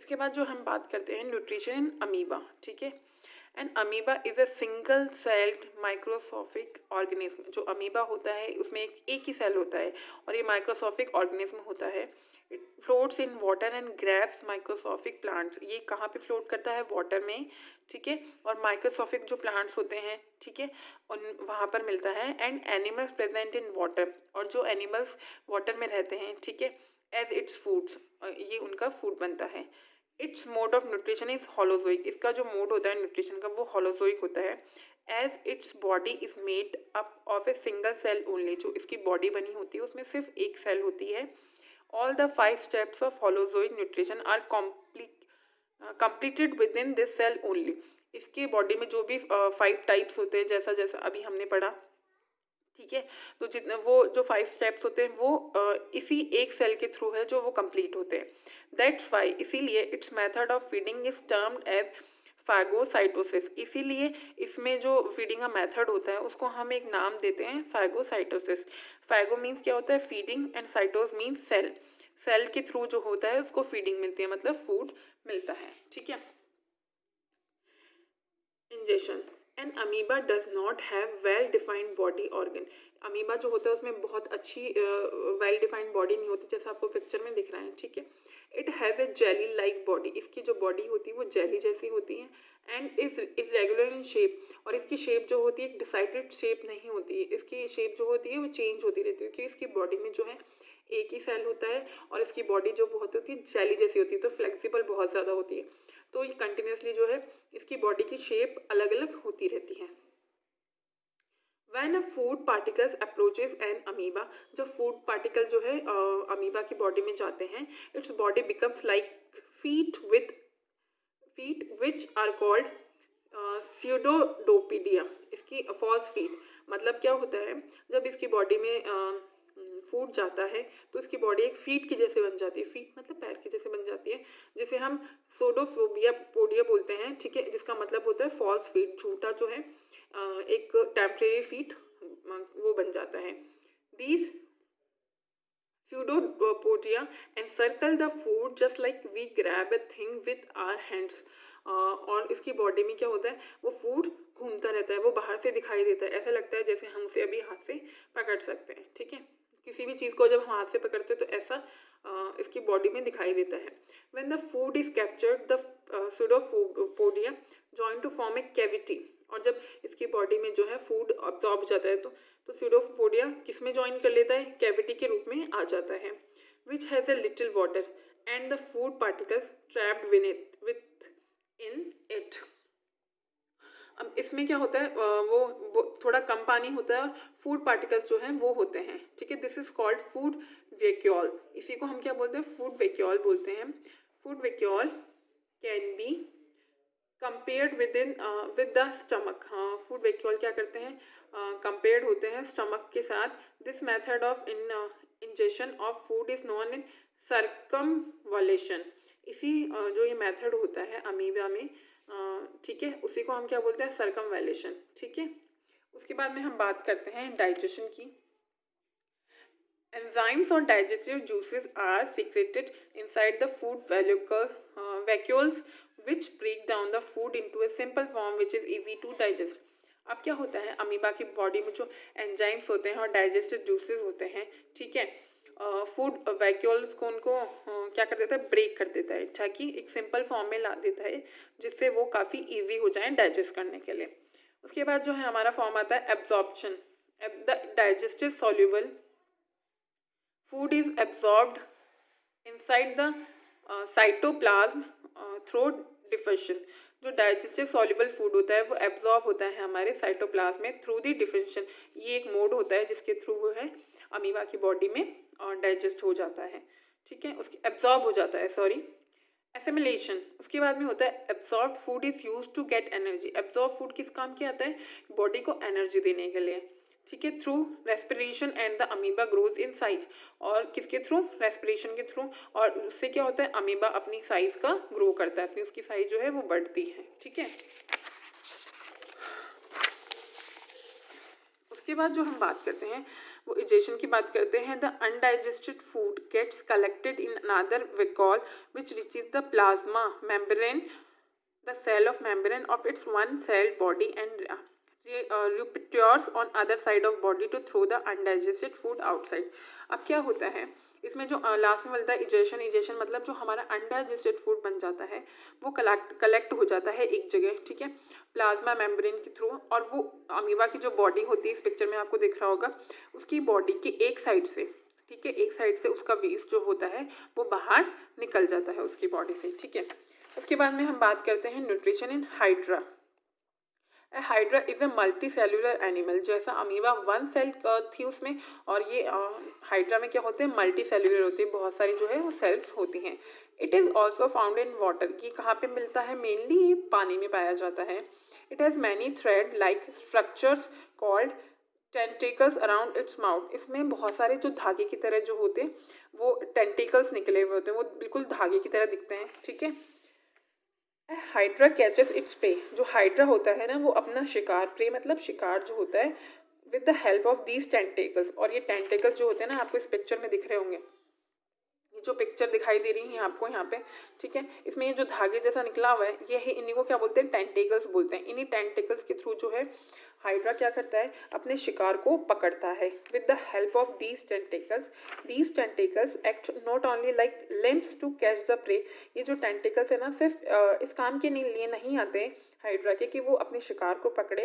इसके बाद जो हम बात करते हैं न्यूट्रिशन इन अमीबा, ठीक है। And amoeba is a single celled microscopic organism. जो अमीबा होता है उसमें एक ही सेल होता है और ये माइक्रोस्कोपिक ऑर्गेनिज्म होता है। It floats in water and grabs microscopic plants. ये कहाँ पे फ्लोट करता है? वाटर में, ठीक है। और माइक्रोस्कोपिक जो प्लांट्स होते हैं, ठीक है, उन वहाँ पर मिलता है। And animals present in water, और जो एनिमल्स वाटर में रहते हैं, ठीक है, एज इट्स फूड्स, ये उनका फूड बनता है। It's mode of nutrition is holozoic. इसका जो मोड होता है न्यूट्रिशन का वो होलोजोइक होता है। As its body is made up of a single cell only. जो इसकी बॉडी बनी होती है उसमें सिर्फ एक सेल होती है। All the 5 steps of holozoic nutrition are completed within this cell only. इसकी बॉडी में जो भी 5 टाइप्स होते हैं, जैसा जैसा अभी हमने पढ़ा, ठीक है, तो जितने वो जो 5 स्टेप्स होते हैं वो इसी एक सेल के थ्रू है जो वो कंप्लीट होते हैं। दैट्स वाई, इसीलिए its method of feeding is termed as phagocytosis. इसीलिए इसमें जो फीडिंग का मेथड होता है उसको हम एक नाम देते हैं फैगोसाइटोसिस। फैगो मीन्स क्या होता है? Feeding, and cytosis means cell. Cell के थ्रू जो होता है उसको फीडिंग मिलती है, मतलब फूड मिलता है, ठीक है। Injection. An amoeba does not have well defined body organ. Amoeba जो होता है उसमें बहुत अच्छी वेल डिफाइंड बॉडी नहीं होती, जैसा आपको पिक्चर में दिख रहा है, ठीक है। It has a jelly like body. इसकी जो बॉडी होती है वो जेली जैसी होती है। And is irregular in shape, और इसकी शेप जो होती है एक डिसाइडेड शेप नहीं होती है। इसकी शेप जो होती है वो चेंज होती रहती है, क्योंकि इसकी बॉडी में जो है एक ही सेल होता है और इसकी बॉडी जो बहुत होती है जेली जैसी होती है, तो फ्लेक्सिबल बहुत ज़्यादा होती है। तो ये कंटिन्यूसली जो है इसकी बॉडी की शेप अलग अलग होती रहती है। When a food particles approaches an amoeba, जब फूड पार्टिकल जो है अमीबा की बॉडी में जाते हैं, its body becomes like feet which are called pseudopodia। इसकी फॉल्स फीट मतलब क्या होता है? जब इसकी बॉडी में फूड जाता है तो इसकी बॉडी एक फीट की जैसे बन जाती है। फीट मतलब पैर की जैसे बन जाती है, जिसे हम पोडिया बोलते हैं, ठीक है, जिसका मतलब होता है फॉल्स फीट, झूठा जो है एक टेम्परेरी फीट वो बन जाता है। These pseudopodia encircle the food just like we grab a thing with our hands। और इसकी बॉडी में क्या होता है? वो फूड घूमता रहता है, वो बाहर से दिखाई देता है, ऐसा लगता है जैसे हम उसे अभी हाथ से पकड़ सकते हैं, ठीक है। किसी भी चीज़ को जब हम हाथ से पकड़ते हैं तो ऐसा इसकी बॉडी में दिखाई देता है। When the food is captured the pseudopodia join to form a cavity। और जब इसकी बॉडी में जो है फूड अब्जॉर्ब जाता है तो pseudopodia किस में ज्वाइन कर लेता है? कैविटी के रूप में आ जाता है। Which has a little water and the food particles trapped within it। अब इसमें क्या होता है? वो थोड़ा कम पानी होता है और फूड पार्टिकल्स जो हैं वो होते हैं, ठीक है। This is called food vacuole. इसी को हम क्या बोलते हैं? फूड वैक्यूल बोलते हैं। Food vacuole can be compared with the stomach. हाँ, फूड वैक्यूल क्या करते हैं? कंपेयर्ड होते हैं स्टमक के साथ। This method of injection of food is known in circumvallation. इसी जो ये मेथड होता है अमीबा में, ठीक है, उसी को हम क्या बोलते हैं? सर्कमवैलेशन, ठीक है। उसके बाद में हम बात करते हैं डाइजेशन की। एंजाइम्स और digestive juices are secreted inside the food vacuoles which break down the food into a simple form which is easy to digest. अब क्या होता है? अमीबा की बॉडी में जो एंजाइम्स होते हैं और डाइजेस्टिव जूसेस होते हैं, ठीक है, फूड वैक्यूल्स को उनको क्या कर देता है? ब्रेक कर देता है, ताकि एक सिंपल फॉर्म में ला देता है, जिससे वो काफ़ी इजी हो जाए डाइजेस्ट करने के लिए। उसके बाद जो है हमारा फॉर्म आता है absorption. The digestive soluble food is absorbed inside the cytoplasm through diffusion. जो डाइजेस्टिव सॉल्युबल फूड होता है वो एब्जॉर्ब होता है हमारे साइटोप्लाज्म में थ्रू दी डिफेशन। ये एक मोड होता है जिसके थ्रू वो है अमीबा की बॉडी में डाइजेस्ट हो जाता है, ठीक है, उसकी एब्जॉर्ब हो जाता है, सॉरी। एसिमिलेशन, उसके बाद में होता है absorb food is use to get energy. Absorb food किस काम के आता है? बॉडी को एनर्जी देने के लिए, ठीक है, through respiration and the amoeba grows in size. और किसके थ्रू? रेस्पिरेशन के थ्रू। और उससे क्या होता है? अमीबा अपनी साइज का ग्रो करता है, अपनी उसकी साइज जो है वो बढ़ती है, ठीक है। उसके बाद जो हम बात करते हैं वो इजेशन की बात करते हैं। The undigested food gets collected in another vacuole which reaches the plasma membrane, the cell of membrane of its one-celled body and repertoires on other side of body to throw the undigested food outside। अब क्या होता है इसमें जो last में मिलता है egestion, egestion मतलब जो हमारा अनडाइजेस्टेड फूड बन जाता है वो कलेक्ट हो जाता है एक जगह, ठीक है, प्लाज्मा मेम्ब्रेन के थ्रू। और वो अमीबा की जो बॉडी होती है इस पिक्चर में आपको दिख रहा होगा, उसकी बॉडी की एक साइड से, ठीक है, एक साइड से उसका वेस्ट जो होता है वो बाहर निकल जाता है उसकी बॉडी से, ठीक है। उसके बाद में हम बात करते हैं nutrition in hydra. Hydra is a multi cellular animal. जैसा अमीबा वन सेल थी उसमें, और ये हाइड्रा में क्या होते हैं, मल्टी सेलुलर होते हैं, बहुत सारी जो है वो सेल्स होती हैं। It is also found in water. ये कहाँ पे मिलता है, मेनली ये पानी में पाया जाता है। It has many thread like structures called tentacles around its mouth. इसमें बहुत सारे जो धागे की तरह जो होते हैं वो टेंटिकल्स निकले हुए होते हैं, वो बिल्कुल धागे की तरह दिखते हैं, ठीक है। Hydra catches its prey. जो हाइड्रा होता है ना वो अपना शिकार, प्रे मतलब शिकार जो होता है, with the help of these tentacles. और ये टेंटिकल्स जो होते हैं ना आपको इस पिक्चर में दिख रहे होंगे, ये जो पिक्चर दिखाई दे रही है आपको यहाँ पे, ठीक है, इसमें ये जो धागे जैसा निकला हुआ है ये है, इन्हीं को क्या बोलते हैं, टेंटिकल्स बोलते हैं। इन्हीं टेंटिकल्स के थ्रू जो है हाइड्रा क्या करता है, अपने शिकार को पकड़ता है। With the help of these tentacles act not only like limbs to catch the prey. ये जो टेंटिकल्स है ना सिर्फ इस काम के लिए नहीं आते हैं हाइड्रा के कि वो अपने शिकार को पकड़े।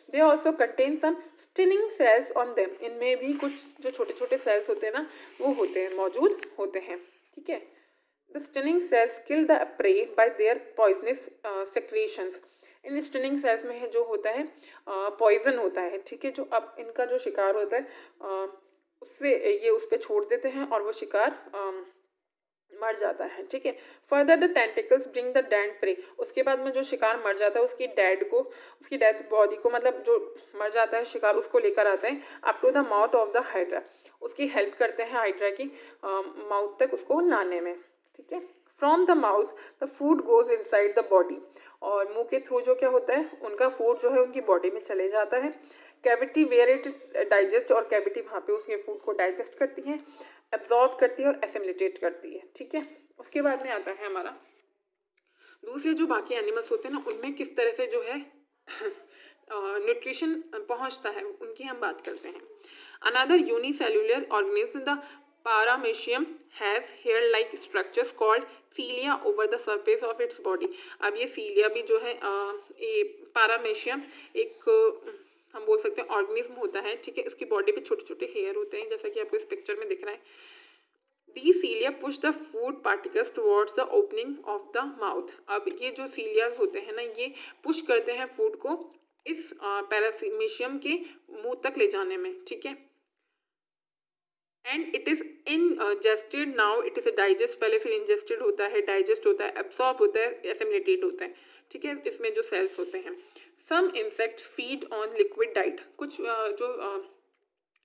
They also contain some stinging cells on them. इनमें भी कुछ जो छोटे छोटे सेल्स होते हैं ना वो होते हैं, मौजूद होते हैं, ठीक है। The stinging cells kill the prey by their poisonous secretions. इन स्टिनिंग सेल्स में जो होता है पॉइजन होता है, ठीक है, जो अब इनका जो शिकार होता है उससे ये उस पर छोड़ देते हैं और वो शिकार मर जाता है, ठीक है। Further the tentacles bring the dead prey. उसके बाद में जो शिकार मर जाता है उसकी डेड बॉडी को, मतलब जो मर जाता है शिकार उसको लेकर आते हैं up to the mouth of the hydra. उसकी हेल्प करते हैं हाइड्रा की माउथ तक उसको लाने में, ठीक है। From the mouth the food goes inside the body. और मुंह के थ्रू जो क्या होता है उनका फूड जो है उनकी बॉडी में चले जाता है। कैविटी वेयर इट डाइजेस्ट, और कैविटी वहाँ पे उसके फूड को डाइजेस्ट करती है, एब्जॉर्ब करती है और एसिमिलेट करती है, ठीक है। उसके बाद में आता है हमारा दूसरे जो बाकी एनिमल्स होते हैं ना उनमें किस तरह से जो है न्यूट्रिशन पहुंचता है उनकी हम बात करते हैं। Another unicellular organism the paramecium has hair like structures called cilia over the surface of its body. अब ये सीलिया भी जो है ये पारामेशियम एक हम बोल सकते हैं ऑर्गेनिज्म होता है, ठीक है। इसकी बॉडी पे छोटे छोटे हेयर होते हैं जैसा कि आपको इस पिक्चर में दिख रहा है। The cilia push the food particles towards the opening of the mouth. अब ये जो सीलियाज होते हैं ना ये पुश करते हैं फूड को इस पैरामेशियम के मुंह तक ले जाने में, ठीक है। And it is ingested, now it is digest, पहले फिर इंजेस्टेड होता है, डाइजेस्ट होता है, एब्सॉर्ब होता है, एसिमिलेटेड होता है, ठीक है। इसमें जो सेल्स होते हैं। Some insects feed on liquid diet. कुछ जो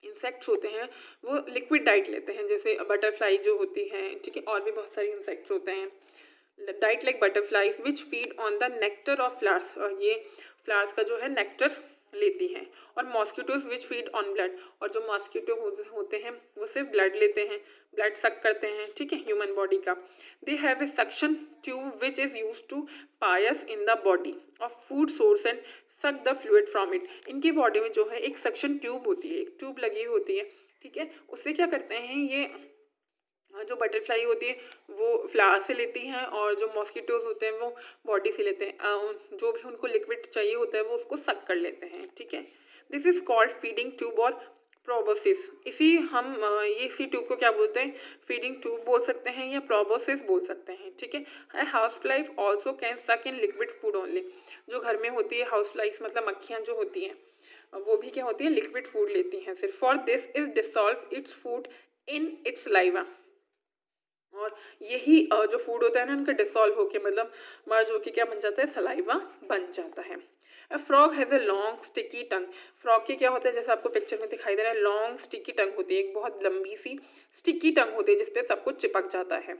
इंसेक्ट्स होते हैं वो लिक्विड डाइट लेते हैं, जैसे बटरफ्लाई जो होती है, ठीक है, और भी बहुत सारे इंसेक्ट्स होते हैं। Diet like butterflies which feed on the nectar of flowers. और ये फ्लावर्स का जो है नेक्टर लेती हैं। और mosquitoes which feed on blood. और जो मॉस्किटो होते हैं वो सिर्फ ब्लड लेते हैं, ब्लड सक करते हैं, ठीक है, ह्यूमन बॉडी का। They have a suction tube which is use to pierce in the body of food source and suck the fluid from it. इनकी बॉडी में जो है एक सक्शन ट्यूब होती है, एक ट्यूब लगी होती है, ठीक है। उससे क्या करते हैं ये जो बटरफ्लाई होती है वो फ्लावर से लेती हैं और जो मॉस्किटोज होते हैं वो बॉडी से लेते हैं। जो भी उनको लिक्विड चाहिए होता है वो उसको सक कर लेते हैं, ठीक है। This is called feeding tube और प्रोबोसिस। इसी ट्यूब को क्या बोलते हैं, फीडिंग ट्यूब बोल सकते हैं या प्रोबोसिस बोल सकते हैं, ठीक है। हाउस फ्लाइज ऑल्सो कैन सक इन लिक्विड फूड ओनली। जो घर में होती है हाउस फ्लाइज मतलब मक्खियाँ जो होती हैं वो भी क्या होती है, लिक्विड फूड लेती हैं सिर्फ। For this is dissolve its food in its saliva. और यही जो फूड होता है ना उनका डिसॉल्व होके मतलब मर्ज होके क्या बन जाता है, सलाइवा बन जाता है। A frog has a long sticky tongue. Frog के क्या होता है, जैसे आपको पिक्चर में दिखाई दे रहा है, लॉन्ग स्टिकी टंग होती है, एक बहुत लंबी सी स्टिकी टंग होती है जिसपे सब कुछ चिपक जाता है।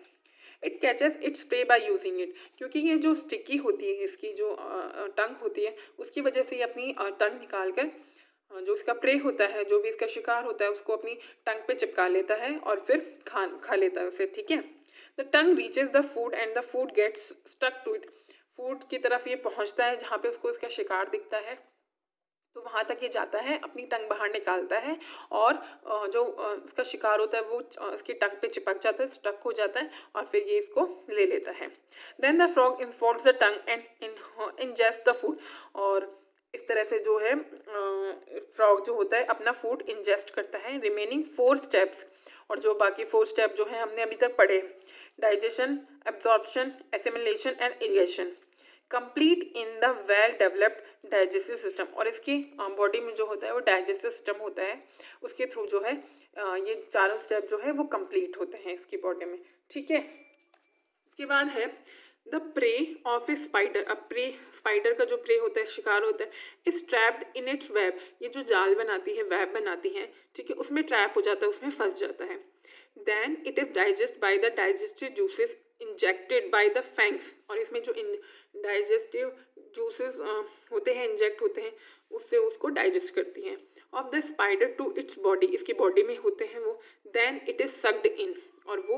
It catches its prey by using it. क्योंकि ये जो स्टिकी होती है इसकी जो टंग होती है उसकी वजह से ये अपनी टंग निकाल कर जो इसका प्रे होता है, जो भी इसका शिकार होता है, उसको अपनी टंग पे चिपका लेता है और फिर खा लेता है उसे, ठीक है। The tongue reaches the food and the food gets stuck to it. Food की तरफ ये पहुंचता है जहाँ पे उसको इसका शिकार दिखता है, तो वहाँ तक ये जाता है, अपनी टंग बाहर निकालता है और जो इसका शिकार होता है वो इसकी टंग पे चिपक जाता है, स्टक हो जाता है और फिर ये इसको ले लेता है। Then the frog infolds the tongue and ingest the food. और इस तरह से जो है फ्रॉग जो होता है अपना फूड इंजेस्ट करता है। रिमेनिंग 4 स्टेप्स, और जो बाकी 4 स्टेप जो है हमने अभी तक पढ़े, digestion, absorption, assimilation and irrigation, complete in the well developed digestive system. और इसकी बॉडी में जो होता है वो डाइजेस्टिव सिस्टम होता है, उसके थ्रू जो है ये चारों स्टेप जो है वो कंप्लीट होते हैं इसकी बॉडी में, ठीक है। इसके बाद है the prey of A spider. अब प्रे, स्पाइडर का जो प्रे होता है, शिकार होता है, is trapped in its web. ये जो जाल बनाती है, वेब बनाती है, ठीक है, उसमें ट्रैप हो जाता है, उसमें फंस जाता है। Then it is digest by the digestive juices injected by the fangs. और इसमें जो डाइजेस्टिव जूसेस होते हैं, इंजेक्ट होते हैं, उससे उसको डाइजेस्ट करती हैं। Of the spider to its body, इसकी बॉडी में होते हैं वो। Then it is sucked in, और वो